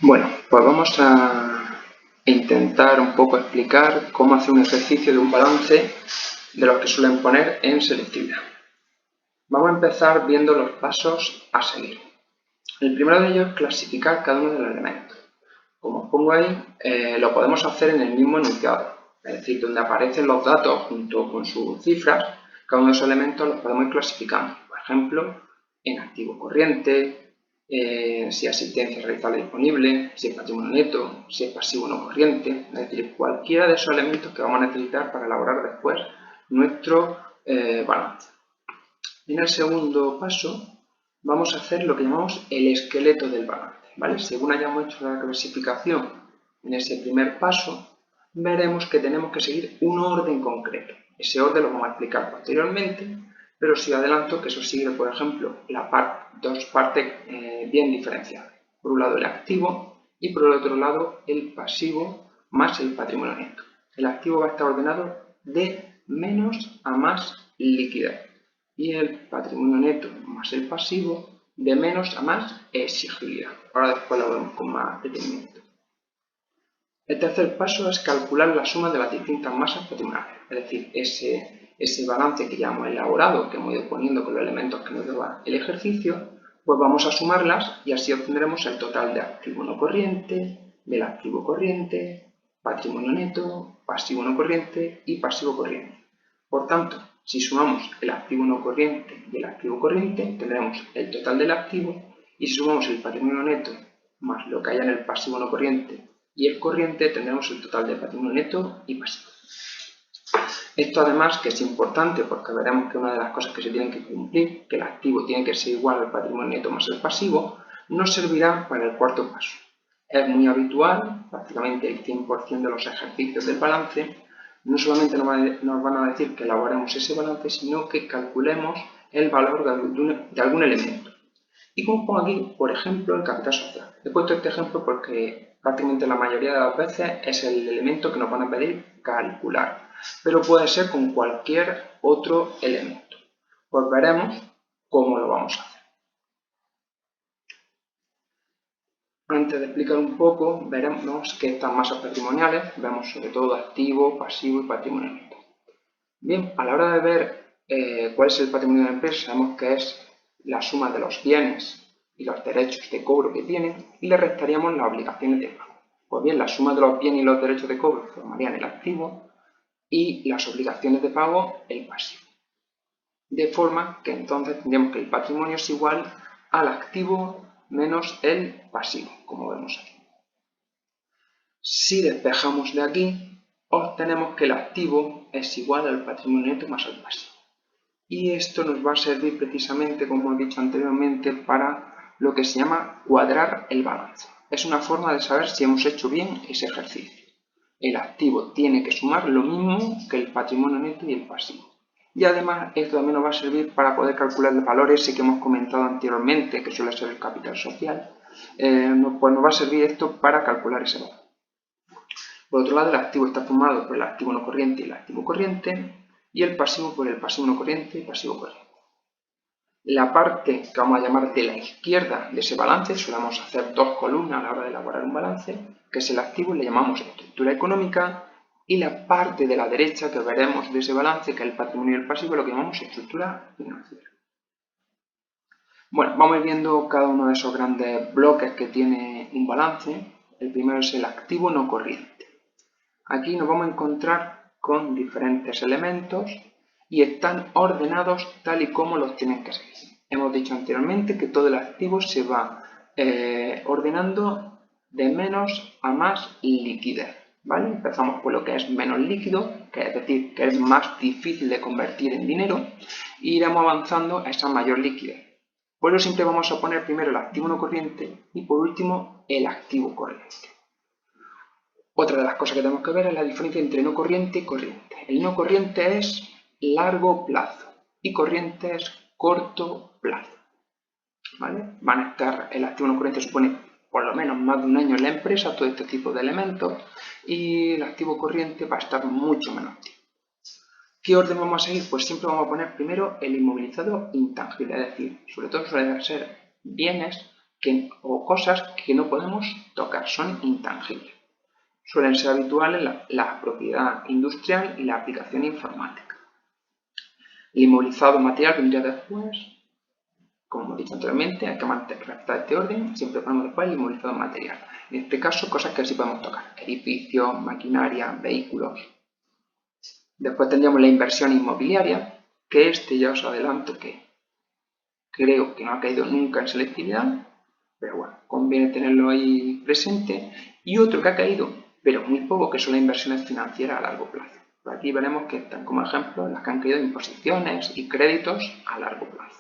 Bueno, pues vamos a intentar un poco explicar cómo hacer un ejercicio de un balance de los que suelen poner en selectividad. Vamos a empezar viendo los pasos a seguir. El primero de ellos es clasificar cada uno de los elementos. Como os pongo ahí, lo podemos hacer en el mismo enunciado, es decir, donde aparecen los datos junto con sus cifras, cada uno de esos elementos los podemos ir clasificando. Por ejemplo, en activo corriente, si asistencia realizable disponible, si es patrimonio neto, si es pasivo no corriente, es decir, cualquiera de esos elementos que vamos a necesitar para elaborar después nuestro balance. En el segundo paso vamos a hacer lo que llamamos el esqueleto del balance, ¿vale? Según hayamos hecho la clasificación en ese primer paso, veremos que tenemos que seguir un orden concreto. Ese orden lo vamos a explicar posteriormente, pero sí adelanto que eso sigue, por ejemplo, dos partes bien diferenciadas. Por un lado el activo y por el otro lado el pasivo más el patrimonio neto. El activo va a estar ordenado de menos a más liquidez y el patrimonio neto más el pasivo de menos a más exigibilidad. Ahora después lo vemos con más detenimiento. El tercer paso es calcular la suma de las distintas masas patrimoniales, es decir, ese balance que ya hemos elaborado, que hemos ido poniendo con los elementos que nos daba el ejercicio, pues vamos a sumarlas y así obtendremos el total de activo no corriente, del activo corriente, patrimonio neto, pasivo no corriente y pasivo corriente. Por tanto, si sumamos el activo no corriente y el activo corriente, tendremos el total del activo, y si sumamos el patrimonio neto más lo que haya en el pasivo no corriente y el corriente, tendremos el total de patrimonio neto y pasivo. Esto además que es importante porque veremos que una de las cosas que se tienen que cumplir, que el activo tiene que ser igual al patrimonio neto más el pasivo, nos servirá para el cuarto paso. Es muy habitual, prácticamente el 100% de los ejercicios del balance, no solamente nos van a decir que elaboremos ese balance, sino que calculemos el valor de algún elemento. Y como pongo aquí, por ejemplo, el capital social. He puesto este ejemplo porque prácticamente la mayoría de las veces es el elemento que nos van a pedir calcular, pero puede ser con cualquier otro elemento. Pues veremos cómo lo vamos a hacer. Antes de explicar un poco, veremos que estas masas patrimoniales, vemos sobre todo activo, pasivo y patrimonio neto. Bien, a la hora de ver cuál es el patrimonio de la empresa, sabemos que es la suma de los bienes y los derechos de cobro que tienen y le restaríamos las obligaciones de pago. Pues bien, la suma de los bienes y los derechos de cobro formarían el activo y las obligaciones de pago el pasivo. De forma que entonces tendríamos que el patrimonio es igual al activo menos el pasivo, como vemos aquí. Si despejamos de aquí, obtenemos que el activo es igual al patrimonio neto más el pasivo. Y esto nos va a servir precisamente, como he dicho anteriormente, para lo que se llama cuadrar el balance. Es una forma de saber si hemos hecho bien ese ejercicio. El activo tiene que sumar lo mismo que el patrimonio neto y el pasivo. Y además esto también nos va a servir para poder calcular el valor ese que hemos comentado anteriormente, que suele ser el capital social. Pues nos va a servir esto para calcular ese valor. Por otro lado, el activo está formado por el activo no corriente y el activo corriente, y el pasivo por el pasivo no corriente y pasivo corriente. La parte que vamos a llamar de la izquierda de ese balance, solemos hacer dos columnas a la hora de elaborar un balance, que es el activo, le llamamos estructura económica, y la parte de la derecha que veremos de ese balance, que es el patrimonio y el pasivo, lo que llamamos estructura financiera. Bueno, vamos a ir viendo cada uno de esos grandes bloques que tiene un balance. El primero es el activo no corriente. Aquí nos vamos a encontrar con diferentes elementos y están ordenados tal y como los tienen que seguir. Hemos dicho anteriormente que todo el activo se va ordenando de menos a más liquidez, ¿vale? Empezamos por lo que es menos líquido, que es decir, que es más difícil de convertir en dinero, e iremos avanzando a esa mayor liquidez. Por eso siempre vamos a poner primero el activo no corriente y por último el activo corriente. Otra de las cosas que tenemos que ver es la diferencia entre no corriente y corriente. El no corriente es largo plazo y corriente es corto plazo. ¿Vale? Van a estar, el activo no corriente supone por lo menos más de un año en la empresa, todo este tipo de elementos, y el activo corriente va a estar mucho menos tiempo. ¿Qué orden vamos a seguir? Pues siempre vamos a poner primero el inmovilizado intangible, es decir, sobre todo suelen ser bienes o cosas que no podemos tocar, son intangibles. Suelen ser habituales la propiedad industrial y la aplicación informática. El inmovilizado material vendría después. Como hemos dicho anteriormente, hay que respetar este orden, siempre ponemos después el inmovilizado material. En este caso, cosas que sí podemos tocar, edificios, maquinaria, vehículos. Después tendríamos la inversión inmobiliaria, que ya os adelanto que creo que no ha caído nunca en selectividad, pero bueno, conviene tenerlo ahí presente. Y otro que ha caído, pero muy poco, que son las inversiones financieras a largo plazo. Por aquí veremos que están como ejemplo las que han caído en imposiciones y créditos a largo plazo.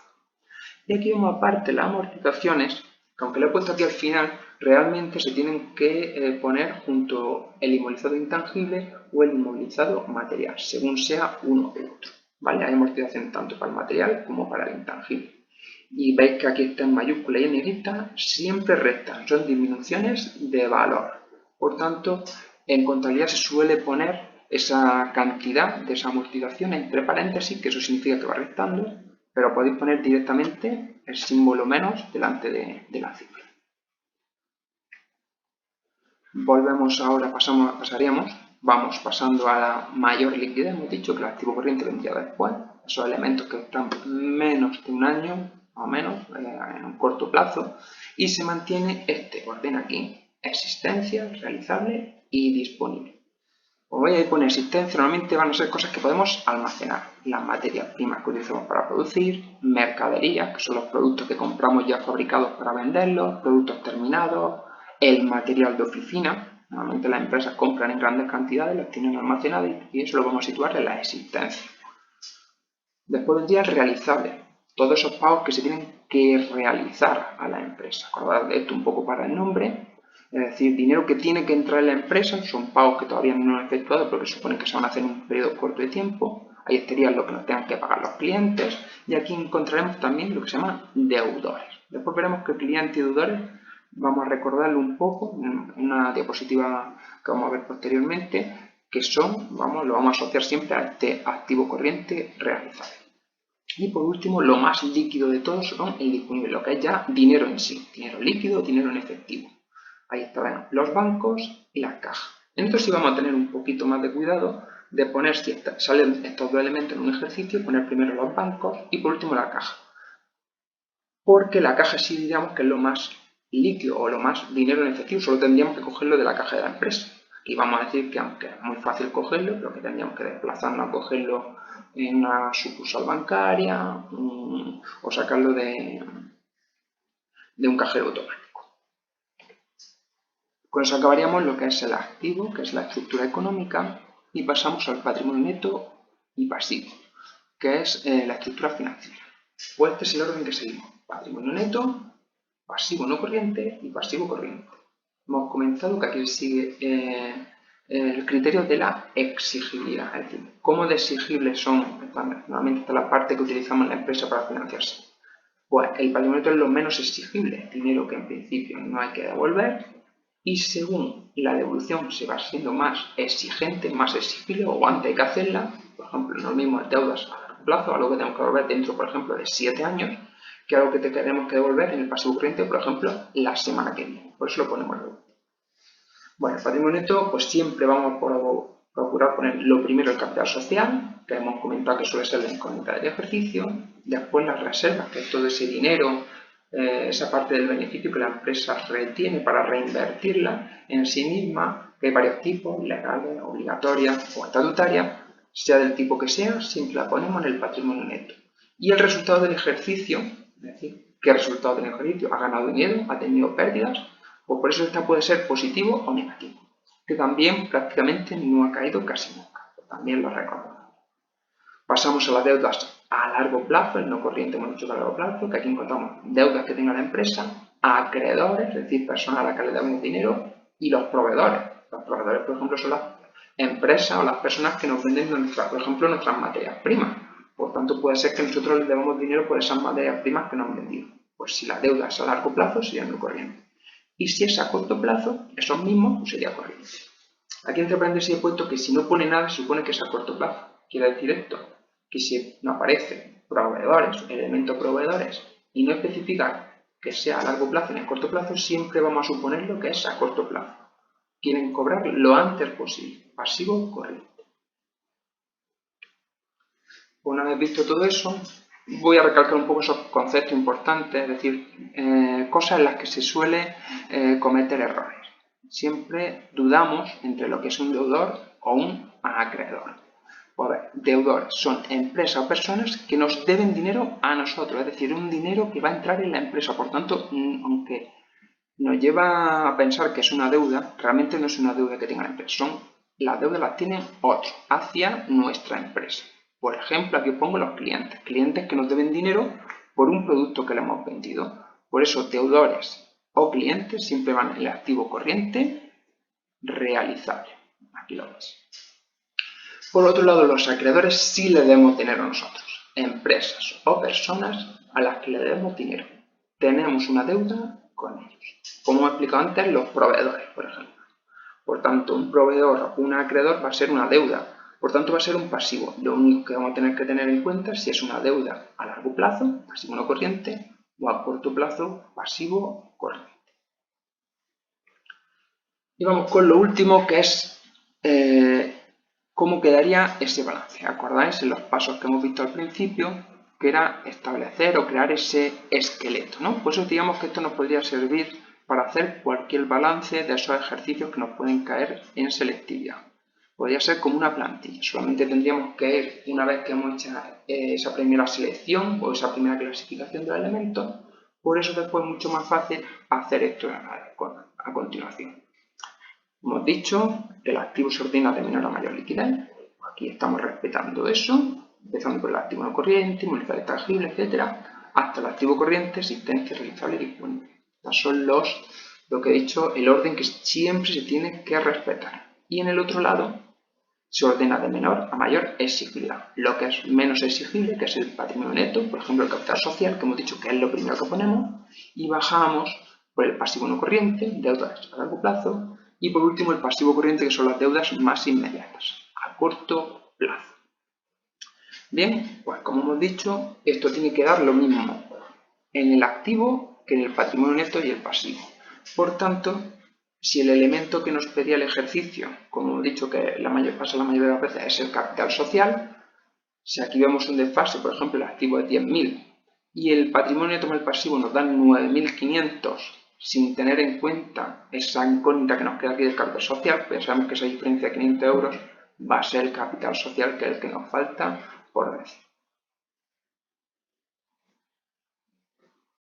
Y aquí vemos aparte las amortizaciones, que aunque lo he puesto aquí al final, realmente se tienen que poner junto el inmovilizado intangible o el inmovilizado material, según sea uno u otro. ¿Vale? Hay amortizaciones tanto para el material como para el intangible. Y veis que aquí está en mayúscula y en negrita, siempre restan, son disminuciones de valor. Por tanto, en contabilidad se suele poner esa cantidad de esa amortización entre paréntesis, que eso significa que va restando, pero podéis poner directamente el símbolo menos delante de la cifra. Volvemos ahora, vamos pasando a la mayor liquidez. Hemos dicho que el activo corriente vendría después, esos elementos que están menos de un año, más o menos, en un corto plazo, y se mantiene este orden aquí: existencia, realizable y disponible. Como veis, ahí pone existencia, normalmente van a ser cosas que podemos almacenar. Las materias primas que utilizamos para producir, mercadería, que son los productos que compramos ya fabricados para venderlos, productos terminados, el material de oficina. Normalmente las empresas compran en grandes cantidades, los tienen almacenados y eso lo vamos a situar en la existencia. Después vendría el realizable, todos esos pagos que se tienen que realizar a la empresa. Acordad de esto un poco para el nombre. Es decir, dinero que tiene que entrar en la empresa, son pagos que todavía no han efectuado porque supone que se van a hacer en un periodo corto de tiempo. Ahí estarían lo que nos tengan que pagar los clientes. Y aquí encontraremos también lo que se llama deudores. Después veremos que clientes y deudores vamos a recordarlo un poco en una diapositiva que vamos a ver posteriormente, que son, lo vamos a asociar siempre a este activo corriente realizable. Y por último, lo más líquido de todos son el disponible, lo que es ya dinero en sí, dinero líquido, dinero en efectivo. Ahí están los bancos y las cajas. Entonces sí vamos a tener un poquito más de cuidado de poner, si salen estos dos elementos en un ejercicio, poner primero los bancos y por último la caja. Porque la caja sí diríamos que es lo más líquido o lo más dinero en efectivo, solo tendríamos que cogerlo de la caja de la empresa. Aquí vamos a decir que aunque es muy fácil cogerlo, pero que tendríamos que desplazarnos a cogerlo en una sucursal bancaria o sacarlo de un cajero automático. Con eso acabaríamos lo que es el activo, que es la estructura económica, y pasamos al patrimonio neto y pasivo, que es la estructura financiera. Pues este es el orden que seguimos: patrimonio neto, pasivo no corriente y pasivo corriente. Hemos comentado que aquí sigue el criterio de la exigibilidad, es decir, cómo de exigibles son. Normalmente esta es la parte que utilizamos en la empresa para financiarse. Pues el patrimonio neto es lo menos exigible, dinero que en principio no hay que devolver, y según la devolución se va siendo más exigente, más exigible, o antes hay que hacerla. Por ejemplo, no es lo mismo deudas a largo plazo, algo que tenemos que devolver dentro, por ejemplo, de 7 años, que algo que tenemos que devolver en el pasivo corriente, por ejemplo, la semana que viene. Por eso lo ponemos luego. Bueno, el patrimonio neto, pues siempre vamos a procurar poner lo primero el capital social, que hemos comentado que suele ser la incógnita del ejercicio, después las reservas, que es todo ese dinero, esa parte del beneficio que la empresa retiene para reinvertirla en sí misma, que hay varios tipos, legales, obligatorias o estatutarias, sea del tipo que sea, siempre la ponemos en el patrimonio neto. Y el resultado del ejercicio, es decir, ¿qué resultado del ejercicio? ¿Ha ganado dinero? ¿Ha tenido pérdidas? Pues por eso esta puede ser positivo o negativo, que también prácticamente no ha caído casi nunca, también lo recordamos. Pasamos a las deudas a largo plazo, el no corriente hemos dicho que a largo plazo, que aquí encontramos deudas que tenga la empresa, acreedores, es decir, personas a las que le damos dinero, y los proveedores. Los proveedores, por ejemplo, son las empresas o las personas que nos venden, por ejemplo, nuestras materias primas. Por tanto, puede ser que nosotros les demos dinero por esas materias primas que nos han vendido. Pues si la deuda es a largo plazo, sería no corriente. Y si es a corto plazo, esos mismos sería corriente. Aquí entre paréntesis he puesto que si no pone nada, se supone que es a corto plazo. Quiere decir esto, que si no aparecen proveedores, elementos proveedores, y no especifica que sea a largo plazo ni a corto plazo, siempre vamos a suponer lo que es a corto plazo. Quieren cobrar lo antes posible, pasivo corriente. Una vez visto todo eso, voy a recalcar un poco esos conceptos importantes, es decir, cosas en las que se suele cometer errores. Siempre dudamos entre lo que es un deudor o un acreedor. Pues a ver, deudores son empresas o personas que nos deben dinero a nosotros, es decir, un dinero que va a entrar en la empresa. Por tanto, aunque nos lleva a pensar que es una deuda, realmente no es una deuda que tenga la empresa, las deudas las tienen otros hacia nuestra empresa. Por ejemplo, aquí os pongo los clientes que nos deben dinero por un producto que le hemos vendido. Por eso, deudores o clientes siempre van en el activo corriente realizable. Aquí lo veis. Por otro lado, los acreedores sí le debemos dinero a nosotros, empresas o personas a las que le debemos dinero. Tenemos una deuda con ellos. Como he explicado antes, los proveedores, por ejemplo. Por tanto, un proveedor o un acreedor va a ser una deuda. Por tanto, va a ser un pasivo. Lo único que vamos a tener que tener en cuenta es si es una deuda a largo plazo, pasivo no corriente, o a corto plazo, pasivo corriente. Y vamos con lo último, que es cómo quedaría ese balance. ¿Acordáis en los pasos que hemos visto al principio? Que era establecer o crear ese esqueleto, ¿no? Pues digamos que esto nos podría servir para hacer cualquier balance de esos ejercicios que nos pueden caer en selectividad. Podría ser como una plantilla, solamente tendríamos que ir, una vez que hemos hecho esa primera selección o esa primera clasificación de los elementos, por eso después es mucho más fácil hacer esto a continuación. Hemos dicho que el activo se ordena de menor a mayor liquidez. Aquí estamos respetando eso, empezando por el activo no corriente, inmovilizable tangible, etc., hasta el activo corriente, existente, realizable y disponible. Estos son lo que he dicho, el orden que siempre se tiene que respetar. Y en el otro lado se ordena de menor a mayor exigibilidad. Lo que es menos exigible, que es el patrimonio neto, por ejemplo el capital social, que hemos dicho que es lo primero que ponemos, y bajamos por el pasivo no corriente, deudas a largo plazo, y por último el pasivo corriente, que son las deudas más inmediatas, a corto plazo. Bien, pues como hemos dicho, esto tiene que dar lo mismo en el activo que en el patrimonio neto y el pasivo. Por tanto, si el elemento que nos pedía el ejercicio, como hemos dicho que pasa la mayoría de las veces, es el capital social, si aquí vemos un desfase, por ejemplo, el activo es 10.000 y el patrimonio neto más el pasivo nos dan 9.500, sin tener en cuenta esa incógnita que nos queda aquí del capital social, pensamos que esa diferencia de 500 euros va a ser el capital social, que es el que nos falta por decir.